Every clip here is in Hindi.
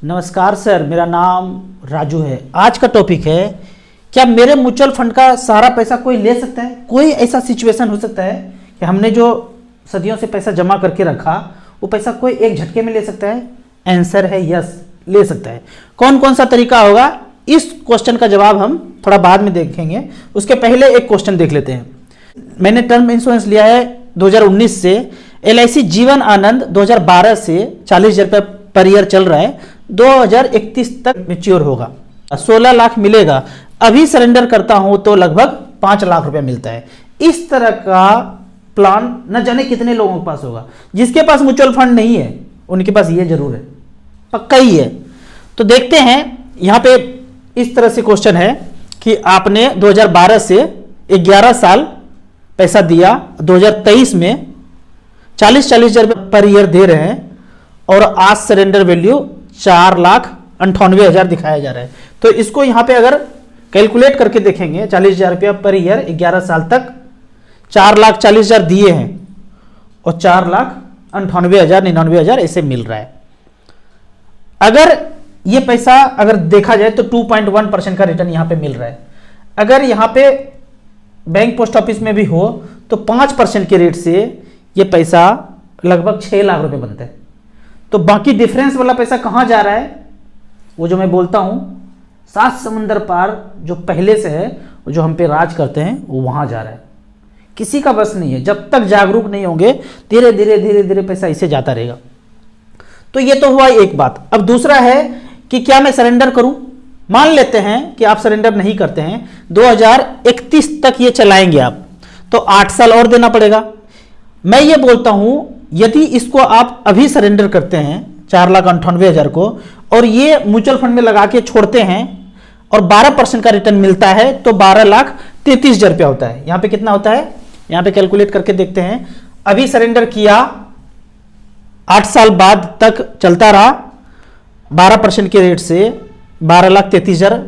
नमस्कार सर, मेरा नाम राजू है। आज का टॉपिक है, क्या मेरे म्यूचुअल फंड का सारा पैसा कोई ले सकता है? कोई ऐसा सिचुएशन हो सकता है कि हमने जो सदियों से पैसा जमा करके रखा वो पैसा कोई एक झटके में ले सकता है? आंसर है यस, ले सकता है। कौन कौन सा तरीका होगा, इस क्वेश्चन का जवाब हम थोड़ा बाद में देखेंगे। उसके पहले एक क्वेश्चन देख लेते हैं। मैंने टर्म इंश्योरेंस लिया है 2019 से। LIC जीवन आनंद 2012 से 40,000 रुपये पर ईयर चल रहा है। 2031 तक मैच्योर होगा, 16 लाख मिलेगा। अभी सरेंडर करता हूं तो लगभग 5 लाख रुपया मिलता है। इस तरह का प्लान न जाने कितने लोगों के पास होगा। जिसके पास म्यूचुअल फंड नहीं है उनके पास ये जरूर है, पक्का ही है। तो देखते हैं, यहां पे इस तरह से क्वेश्चन है कि आपने 2012 से 11 साल पैसा दिया, 2023 में 40,000 रुपये पर ईयर दे रहे हैं और आज सरेंडर वैल्यू 4,98,000 दिखाया जा रहा है। तो इसको यहां पे अगर कैलकुलेट करके देखेंगे, 40,000 रुपया पर ईयर 11 साल तक 4,40,000 दिए हैं और 4,98,000 99,000 ऐसे मिल रहा है। अगर ये पैसा अगर देखा जाए तो 2.1% का रिटर्न यहां पे मिल रहा है। अगर यहां पे बैंक पोस्ट ऑफिस में भी हो तो 5% के रेट से ये पैसा लगभग 6 लाख रुपए बनता है। तो बाकी डिफरेंस वाला पैसा कहां जा रहा है? वो जो मैं बोलता हूं 7 समंदर पार जो पहले से है, जो हम पे राज करते हैं, वो वहां जा रहा है। किसी का बस नहीं है। जब तक जागरूक नहीं होंगे धीरे धीरे धीरे धीरे पैसा इसे जाता रहेगा। तो ये तो हुआ एक बात। अब दूसरा है कि क्या मैं सरेंडर करूं? मान लेते हैं कि आप सरेंडर नहीं करते हैं, 2031 तक ये चलाएंगे आप, तो 8 साल और देना पड़ेगा। मैं ये बोलता हूं, यदि इसको आप अभी सरेंडर करते हैं 4,98,000 को और ये म्यूचुअल फंड में लगा के छोड़ते हैं और 12% का रिटर्न मिलता है तो 12,33,000 रुपया होता है। यहां पे कितना होता है, यहां पे कैलकुलेट करके देखते हैं। अभी सरेंडर किया, 8 साल बाद तक चलता रहा, 12% के रेट से 12,33,000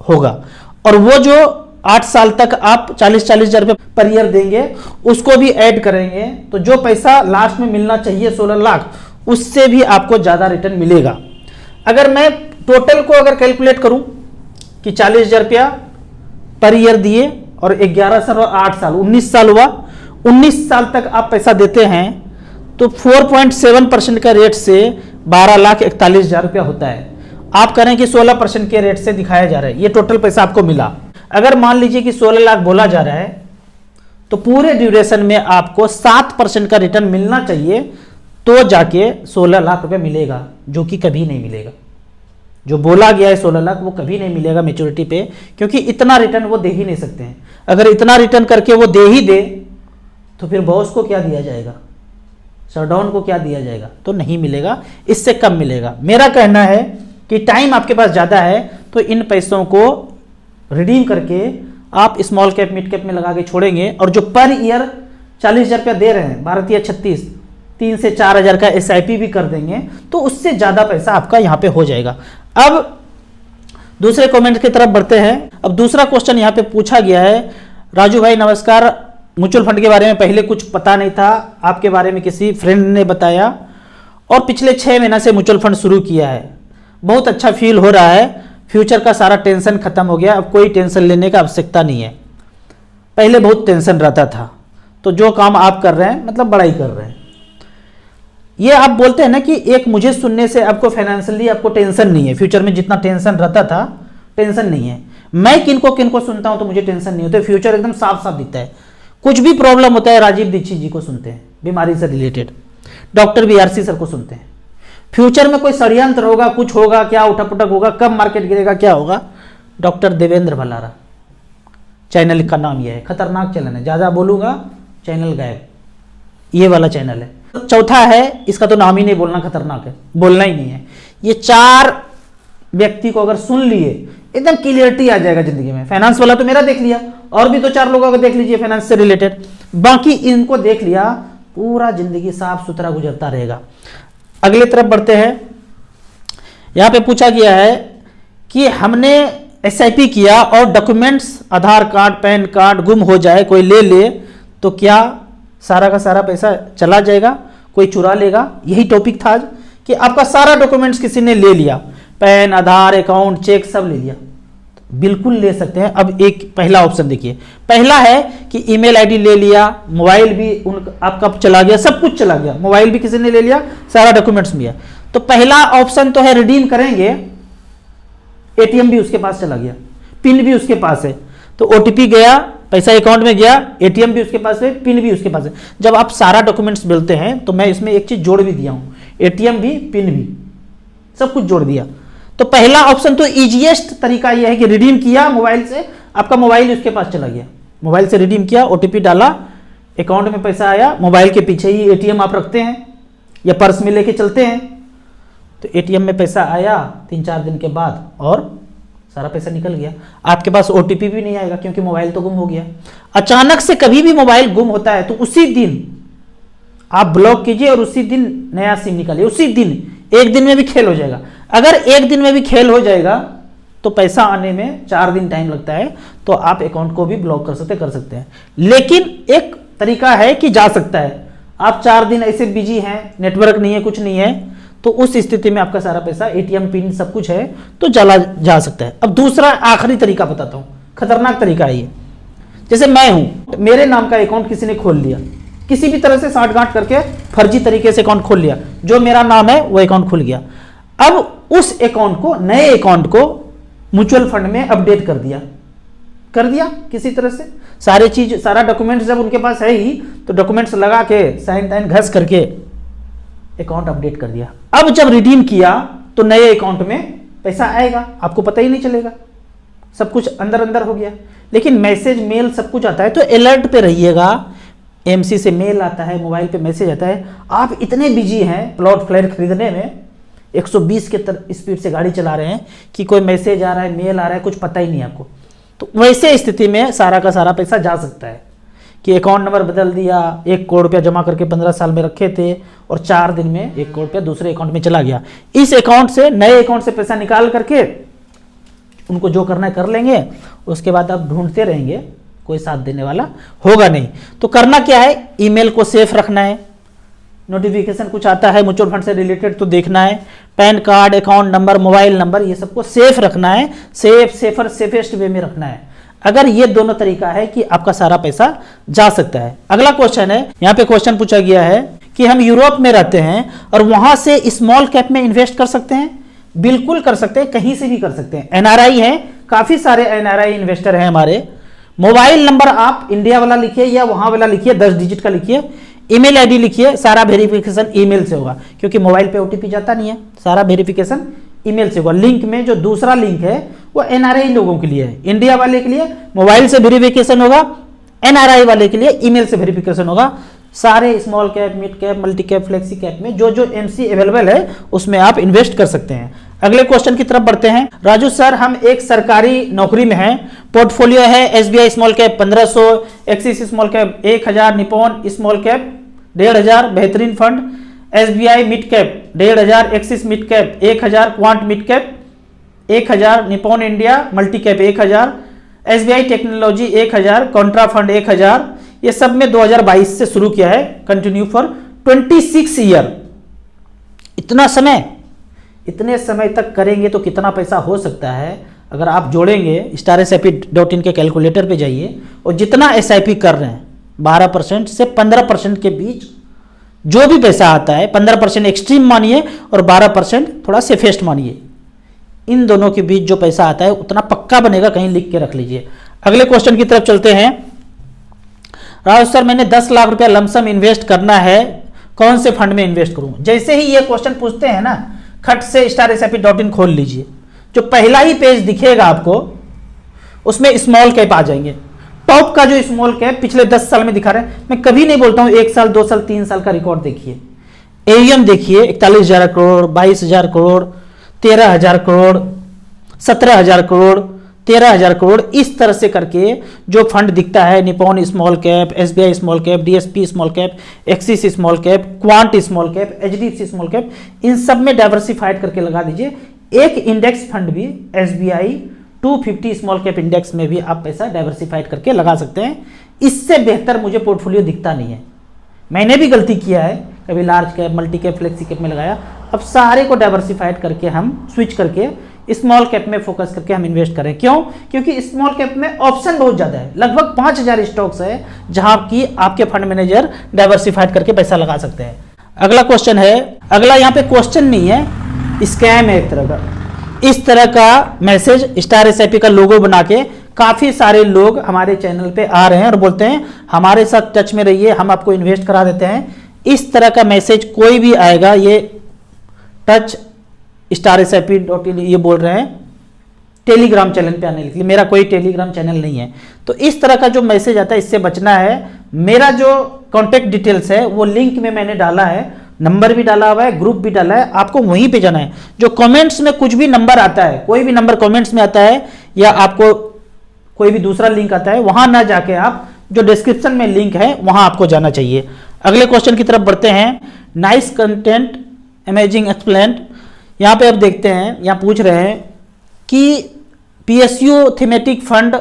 होगा। और वो जो 8 साल तक आप 40,000 रुपये पर ईयर देंगे उसको भी ऐड करेंगे तो जो पैसा लास्ट में मिलना चाहिए 16 लाख, उससे भी आपको ज्यादा रिटर्न मिलेगा। अगर मैं टोटल को अगर कैलकुलेट करूं कि 40,000 रुपया पर ईयर दिए और 11 साल और 8 साल 19 साल हुआ, 19 साल तक आप पैसा देते हैं तो 4.7% का रेट से 12,41,000 रुपया होता है। आप करें कि 16% के रेट से दिखाया जा रहा है, ये टोटल पैसा आपको मिला। अगर मान लीजिए कि 16 लाख बोला जा रहा है तो पूरे ड्यूरेशन में आपको 7% का रिटर्न मिलना चाहिए तो जाके 16 लाख रुपए मिलेगा, जो कि कभी नहीं मिलेगा। जो बोला गया है 16 लाख वो कभी नहीं मिलेगा मैच्योरिटी पे, क्योंकि इतना रिटर्न वो दे ही नहीं सकते हैं। अगर इतना रिटर्न करके वो दे ही दे तो फिर बॉस को क्या दिया जाएगा, शटडाउन को क्या दिया जाएगा? तो नहीं मिलेगा, इससे कम मिलेगा। मेरा कहना है कि टाइम आपके पास ज़्यादा है तो इन पैसों को रिडीम करके आप स्मॉल कैप मिड कैप में लगा के छोड़ेंगे और जो पर ईयर 40,000 रुपया दे रहे हैं, 12,36, 3 से 4,000 का SIP भी कर देंगे तो उससे ज़्यादा पैसा आपका यहाँ पे हो जाएगा। अब दूसरे कमेंट की तरफ बढ़ते हैं। अब दूसरा क्वेश्चन यहाँ पे पूछा गया है, राजू भाई नमस्कार, म्यूचुअल फंड के बारे में पहले कुछ पता नहीं था, आपके बारे में किसी फ्रेंड ने बताया और पिछले 6 महीना से म्यूचुअल फंड शुरू किया है। बहुत अच्छा फील हो रहा है, फ्यूचर का सारा टेंशन खत्म हो गया, अब कोई टेंशन लेने का आवश्यकता नहीं है। पहले बहुत टेंशन रहता था, तो जो काम आप कर रहे हैं मतलब बड़ा ही कर रहे हैं। ये आप बोलते हैं ना कि एक मुझे सुनने से आपको फाइनेंशियली आपको टेंशन नहीं है, फ्यूचर में जितना टेंशन रहता था टेंशन नहीं है। मैं किनको किनको सुनता हूं तो मुझे टेंशन नहीं होता, फ्यूचर एकदम साफ साफ दिखता है। कुछ भी प्रॉब्लम होता है राजीव दीक्षित जी को सुनते हैं, बीमारी से रिलेटेड, डॉक्टर BRC सर को सुनते हैं। फ्यूचर में कोई षड्यंत्र होगा, कुछ होगा, क्या उठक-पुठक होगा, कब मार्केट गिरेगा, क्या होगा, डॉक्टर देवेंद्र भलारा, चैनल का नाम यह है। खतरनाक चैनल है, ज़्यादा बोलूँगा चैनल गायब, ये वाला चैनल है। चौथा है, इसका तो नाम ही नहीं बोलना, खतरनाक है, बोलना ही नहीं है। ये 4 व्यक्ति को अगर सुन लिए एकदम क्लियरिटी आ जाएगा जिंदगी में। फाइनेंस वाला तो मेरा देख लिया, और भी तो 4 लोगों को देख लीजिए फाइनेंस से रिलेटेड, बाकी इनको देख लिया, पूरा जिंदगी साफ सुथरा गुजरता रहेगा। अगले तरफ बढ़ते हैं। यहां पे पूछा गया है कि हमने SIP किया और डॉक्यूमेंट्स आधार कार्ड पैन कार्ड गुम हो जाए, कोई ले ले तो क्या सारा का सारा पैसा चला जाएगा, कोई चुरा लेगा? यही टॉपिक था आज कि आपका सारा डॉक्यूमेंट्स किसी ने ले लिया, पैन, आधार, अकाउंट, चेक सब ले लिया, बिल्कुल ले सकते हैं। अब एक पहला ऑप्शन देखिए, पहला है कि ईमेल आईडी ले लिया, मोबाइल भी आपका चला गया, सब कुछ चला गया, मोबाइल भी किसी ने ले लिया, सारा डॉक्यूमेंट्स भी है। तो पहला ऑप्शन तो है रिडीम करेंगे, एटीएम भी उसके पास चला गया, पिन भी उसके पास है, तो ओटीपी गया, पैसा अकाउंट में गया, एटीएम भी उसके पास है, पिन भी उसके पास है। जब आप सारा डॉक्यूमेंट्स बोलते हैं तो मैं इसमें एक चीज जोड़ भी दिया हूं, एटीएम भी, पिन भी, सब कुछ जोड़ दिया। तो पहला ऑप्शन तो इजीएस्ट तरीका यह है कि रिडीम किया मोबाइल से, आपका मोबाइल उसके पास चला गया, मोबाइल से रिडीम किया, ओटीपी डाला, अकाउंट में पैसा आया, मोबाइल के पीछे ही एटीएम आप रखते हैं या पर्स में लेके चलते हैं, तो एटीएम में पैसा आया 3-4 दिन के बाद और सारा पैसा निकल गया, आपके पास ओटीपी भी नहीं आएगा क्योंकि मोबाइल तो गुम हो गया। अचानक से कभी भी मोबाइल गुम होता है तो उसी दिन आप ब्लॉक कीजिए और उसी दिन नया सिम निकालिए, उसी दिन, एक दिन में भी खेल हो जाएगा। अगर एक दिन में भी खेल हो जाएगा तो पैसा आने में 4 दिन टाइम लगता है, तो आप अकाउंट को भी ब्लॉक कर सकते हैं। लेकिन एक तरीका है कि जा सकता है, आप 4 दिन ऐसे बिजी हैं, नेटवर्क नहीं है, कुछ नहीं है, तो उस स्थिति में आपका सारा पैसा, एटीएम पिन सब कुछ है तो चला जा सकता है। अब दूसरा आखिरी तरीका बताता हूं, खतरनाक तरीका है ये। जैसे मैं हूं, मेरे नाम का अकाउंट किसी ने खोल लिया, किसी भी तरह से साठगांठ करके फर्जी तरीके से अकाउंट खोल लिया, जो मेरा नाम है वो अकाउंट खुल गया। अब उस अकाउंट को, नए अकाउंट को म्यूचुअल फंड में अपडेट कर दिया किसी तरह से, सारे चीज, सारा डॉक्यूमेंट्स जब उनके पास है ही, तो डॉक्यूमेंट्स लगा के साइन टाइन घस करके अकाउंट अपडेट कर दिया। अब जब रिडीम किया तो नए अकाउंट में पैसा आएगा, आपको पता ही नहीं चलेगा, सब कुछ अंदर अंदर हो गया। लेकिन मैसेज, मेल सब कुछ आता है, तो अलर्ट पे रहिएगा। एमसी से मेल आता है, मोबाइल पे मैसेज आता है, आप इतने बिजी हैं प्लॉट फ्लैट खरीदने में, 120 के स्पीड से गाड़ी चला रहे हैं कि कोई मैसेज आ रहा है, मेल आ रहा है, कुछ पता ही नहीं आपको। तो वैसे स्थिति में सारा का सारा पैसा जा सकता है कि अकाउंट नंबर बदल दिया, 1 करोड़ रुपया जमा करके 15 साल में रखे थे और 4 दिन में 1 करोड़ रुपया दूसरे अकाउंट में चला गया। इस अकाउंट से, नए अकाउंट से पैसा निकाल करके उनको जो करना है कर लेंगे, उसके बाद आप ढूंढते रहेंगे, कोई साथ देने वाला होगा नहीं। तो करना क्या है, ईमेल को सेफ रखना है, नोटिफिकेशन कुछ आता है म्यूचुअल फंड से रिलेटेड तो देखना है, pan card, account number, mobile number, ये सबको सेफ रखना है, सेफेस्ट वे में रखना है। अगर ये दोनों तरीका है कि आपका सारा पैसा जा सकता है। अगला क्वेश्चन है, यहाँ पे क्वेश्चन पूछा गया है कि हम यूरोप में रहते हैं और वहां से स्मॉल कैप में इन्वेस्ट कर सकते हैं। बिल्कुल कर सकते हैं, कहीं से भी कर सकते हैं। एनआरआई है, काफी सारे एनआरआई इन्वेस्टर हैं हमारे। मोबाइल नंबर आप इंडिया वाला लिखिए या वहां वाला लिखिए, 10 डिजिट का लिखिए, ईमेल आईडी लिखिए, सारा वेरिफिकेशन ईमेल से होगा क्योंकि मोबाइल पे ओटीपी जाता नहीं है, सारा वेरिफिकेशन ईमेल से होगा। लिंक में जो दूसरा लिंक है वो एनआरआई लोगों के लिए है, इंडिया वाले के लिए मोबाइल से वेरिफिकेशन होगा, एनआरआई वाले के लिए ईमेल से वेरिफिकेशन होगा। सारे small cap, mid cap, multi cap, flexi cap में जो जो एमसी अवेलेबल है उसमें आप इन्वेस्ट कर सकते हैं। अगले क्वेश्चन की तरफ बढ़ते हैं। राजू सर, हम एक सरकारी नौकरी में हैं, पोर्टफोलियो है SBI small cap 1500, axis small cap 1000, Nippon small cap 1500, बेहतरीन fund, SBI mid cap 1500, axis mid cap 1000, quant mid cap 1000, Nippon India multi cap 1000, SBI technology 1000, Contra fund 1000। ये सब में 2022 से शुरू किया है, कंटिन्यू फॉर 26 ईयर। इतने समय तक करेंगे तो कितना पैसा हो सकता है अगर आप जोड़ेंगे। StarSIP.in के कैलकुलेटर पे जाइए और जितना SIP कर रहे हैं 12% से 15% के बीच जो भी पैसा आता है, 15% एक्सट्रीम मानिए और 12% थोड़ा सेफेस्ट मानिए, इन दोनों के बीच जो पैसा आता है उतना पक्का बनेगा, कहीं लिख के रख लीजिए। अगले क्वेश्चन की तरफ चलते हैं। राहुल सर, मैंने 10 लाख रुपया लमसम इन्वेस्ट करना है, कौन से फंड में इन्वेस्ट करूं? जैसे ही ये क्वेश्चन पूछते हैं ना, खट से StarSIP.in खोल लीजिए, जो पहला ही पेज दिखेगा आपको उसमें स्मॉल कैप आ जाएंगे। टॉप का जो स्मॉल कैप पिछले 10 साल में दिखा रहे हैं, मैं कभी नहीं बोलता हूं 1 साल 2 साल 3 साल का रिकॉर्ड देखिए। AUM देखिए, 41,000 करोड़, 22,000 करोड़, 13,000 करोड़, 17,000 करोड़, 13,000 करोड़, इस तरह से करके जो फंड दिखता है, Nippon small cap, SBI small cap, DSP small cap, Axis small cap, Quant small cap, HDFC small cap, इन सब में डाइवर्सिफाइड करके लगा दीजिए। एक इंडेक्स फंड भी SBI 250 स्मॉल कैप इंडेक्स में भी आप पैसा डाइवर्सिफाइड करके लगा सकते हैं। इससे बेहतर मुझे पोर्टफोलियो दिखता नहीं है। मैंने भी गलती किया है, कभी large cap, multi cap, flexi cap में लगाया, अब सारे को डाइवर्सिफाइड करके हम स्विच करके स्मॉल कैप में फोकस करके हम इन्वेस्ट करें। क्यों? क्योंकि स्मॉल कैप में ऑप्शन बहुत ज़्यादा है, लगभग 5000 स्टॉक्स है जहां की आपके फंड मैनेजर डाइवर्सिफाइड करके पैसा लगा सकते हैं। अगला क्वेश्चन है, अगला यहाँ पे क्वेश्चन नहीं है, स्कैम है एक तरह का। इस तरह का मैसेज स्टार एसआईपी का लोगो बना के काफी सारे लोग हमारे चैनल पे आ रहे हैं और बोलते हैं हमारे साथ टच में रहिए, हम आपको इन्वेस्ट करा देते हैं। इस तरह का मैसेज कोई भी आएगा, ये टच StarSIP.in ये बोल रहे हैं टेलीग्राम चैनल पे आने के लिए, मेरा कोई टेलीग्राम चैनल नहीं है। तो इस तरह का जो मैसेज आता है इससे बचना है। मेरा जो कॉन्टेक्ट डिटेल्स है वो लिंक में मैंने डाला है, नंबर भी डाला हुआ है, ग्रुप भी डाला है, आपको वहीं पे जाना है। जो कमेंट्स में कुछ भी नंबर आता है, कोई भी नंबर कमेंट्स में आता है या आपको कोई भी दूसरा लिंक आता है, वहां ना जाके आप जो डिस्क्रिप्शन में लिंक है वहां आपको जाना चाहिए। अगले क्वेश्चन की तरफ बढ़ते हैं। नाइस कंटेंट अमेजिंग एक्सप्लेन्ड, यहां पे अब देखते हैं, यहां पूछ रहे हैं कि PSU थीमेटिक फंड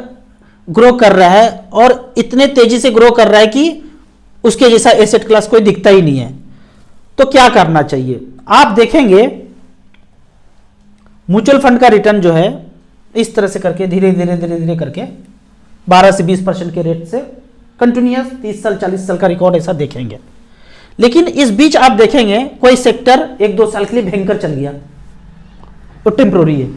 ग्रो कर रहा है और इतने तेजी से ग्रो कर रहा है कि उसके जैसा एसेट क्लास कोई दिखता ही नहीं है, तो क्या करना चाहिए? आप देखेंगे म्यूचुअल फंड का रिटर्न जो है इस तरह से करके धीरे धीरे करके 12 से 20% के रेट से कंटिन्यूअस 30 साल 40 साल का रिकॉर्ड ऐसा देखेंगे। लेकिन इस बीच आप देखेंगे कोई सेक्टर 1-2 साल के लिए भयंकर चल गया, वो टेम्प्रोरी है।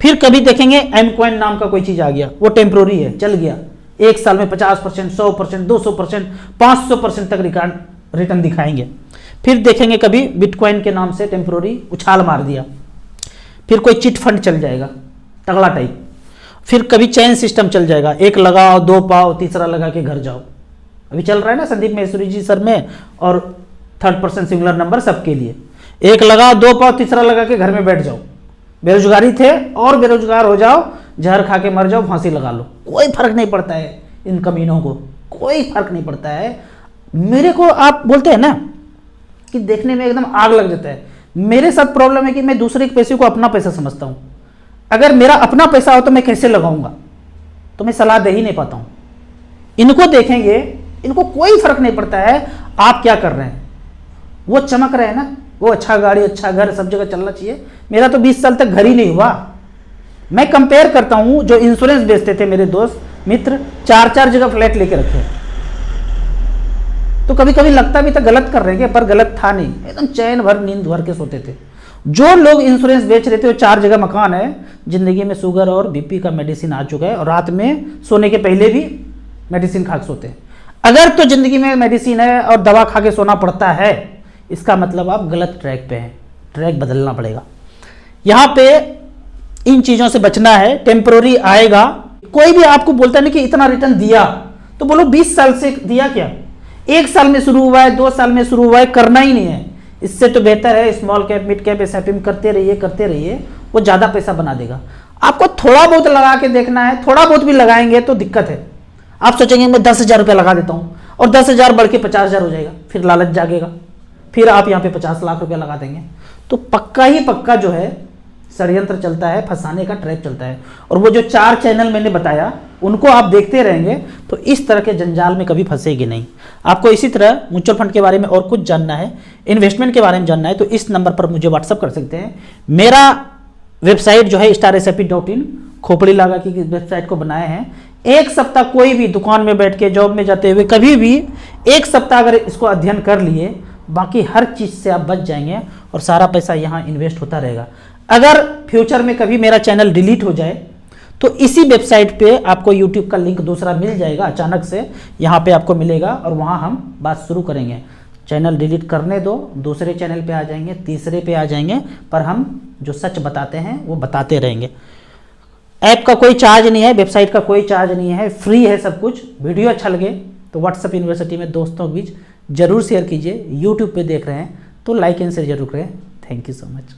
फिर कभी देखेंगे एम कॉइन नाम का कोई चीज आ गया, वो टेम्प्रोरी है, चल गया, एक साल में 50%, 100%, 200%, 500% तक रिटर्न दिखाएंगे। फिर देखेंगे कभी बिटकॉइन के नाम से टेम्प्रोरी उछाल मार दिया। फिर कोई चिट फंड चल जाएगा तगड़ा टाइप। फिर कभी चैन सिस्टम चल जाएगा, एक लगाओ 2 पाओ, तीसरा लगा के घर जाओ। अभी चल रहा है ना संदीप महेश्वरी जी सर में, और 3rd सिंगुलर नंबर सबके लिए, एक लगाओ 2 पाओ, तीसरा लगा के घर में बैठ जाओ। बेरोजगारी थे और बेरोजगार हो जाओ, जहर खा के मर जाओ, फांसी लगा लो, कोई फर्क नहीं पड़ता है इन कमीनों को, कोई फर्क नहीं पड़ता है। मेरे को आप बोलते हैं ना कि देखने में एकदम आग लग जाता है। मेरे साथ प्रॉब्लम है कि मैं दूसरे के पैसे को अपना पैसा समझता हूं। अगर मेरा अपना पैसा हो तो मैं कैसे लगाऊंगा, तो मैं सलाह दे ही नहीं पाता हूं। इनको देखेंगे, इनको कोई फर्क नहीं पड़ता है आप क्या कर रहे हैं। वो चमक रहे हैं ना, वो अच्छा गाड़ी, अच्छा घर, सब जगह चलना चाहिए। मेरा तो 20 साल तक घर ही नहीं हुआ। मैं कंपेयर करता हूं, जो इंश्योरेंस बेचते थे मेरे दोस्त मित्र, 4-4 जगह फ्लैट लेके रखे, तो कभी कभी लगता भी था गलत कर रहे हैं, पर गलत था नहीं, एकदम चैन भर नींद भर के सोते थे। जो लोग इंश्योरेंस बेच रहे थे वो 4 जगह मकान है, जिंदगी में शुगर और BP का मेडिसिन आ चुका है, और रात में सोने के पहले भी मेडिसिन खा के सोते हैं। अगर तो जिंदगी में मेडिसिन है और दवा खा के सोना पड़ता है, इसका मतलब आप गलत ट्रैक पे हैं, ट्रैक बदलना पड़ेगा। यहां पे इन चीजों से बचना है। टेम्पररी आएगा, कोई भी आपको बोलता नहीं कि इतना रिटर्न दिया, तो बोलो 20 साल से दिया क्या, 1 साल में शुरू हुआ है, 2 साल में शुरू हुआ है, करना ही नहीं है। इससे तो बेहतर है small cap, mid cap, SIP में करते रहिए, वो ज्यादा पैसा बना देगा। आपको थोड़ा बहुत लगा के देखना है, थोड़ा बहुत भी लगाएंगे तो दिक्कत है। आप सोचेंगे मैं 10,000 रुपया लगा देता हूं, और 10,000 बढ़ के 50,000 हो जाएगा, फिर लालच जागेगा, फिर आप यहाँ पे 50 लाख रुपया लगा देंगे। तो पक्का ही पक्का जो है षड्यंत्र चलता है, फंसाने का ट्रैप चलता है। और वो जो 4 चैनल मैंने बताया, उनको आप देखते रहेंगे तो इस तरह के जंजाल में कभी फंसेगी नहीं। आपको इसी तरह म्यूचुअल फंड के बारे में और कुछ जानना है, इन्वेस्टमेंट के बारे में जानना है, तो इस नंबर पर मुझे व्हाट्सअप कर सकते हैं। मेरा वेबसाइट जो है StarSIP.in, खोपड़ी लगा की वेबसाइट को बनाए हैं। 1 सप्ताह कोई भी दुकान में बैठ के, जॉब में जाते हुए, कभी भी 1 सप्ताह अगर इसको अध्ययन कर लिए, बाकी हर चीज से आप बच जाएंगे और सारा पैसा यहाँ इन्वेस्ट होता रहेगा। अगर फ्यूचर में कभी मेरा चैनल डिलीट हो जाए तो इसी वेबसाइट पे आपको YouTube का लिंक दूसरा मिल जाएगा, अचानक से यहाँ पे आपको मिलेगा, और वहाँ हम बात शुरू करेंगे। चैनल डिलीट करने दो, दूसरे चैनल पे आ जाएंगे, तीसरे पे आ जाएंगे, पर हम जो सच बताते हैं वो बताते रहेंगे। ऐप का कोई चार्ज नहीं है, वेबसाइट का कोई चार्ज नहीं है, फ्री है सब कुछ। वीडियो अच्छा लगे तो व्हाट्सएप यूनिवर्सिटी में दोस्तों के बीच जरूर शेयर कीजिए। यूट्यूब पे देख रहे हैं तो लाइक एंड शेयर जरूर करें। Thank you so much.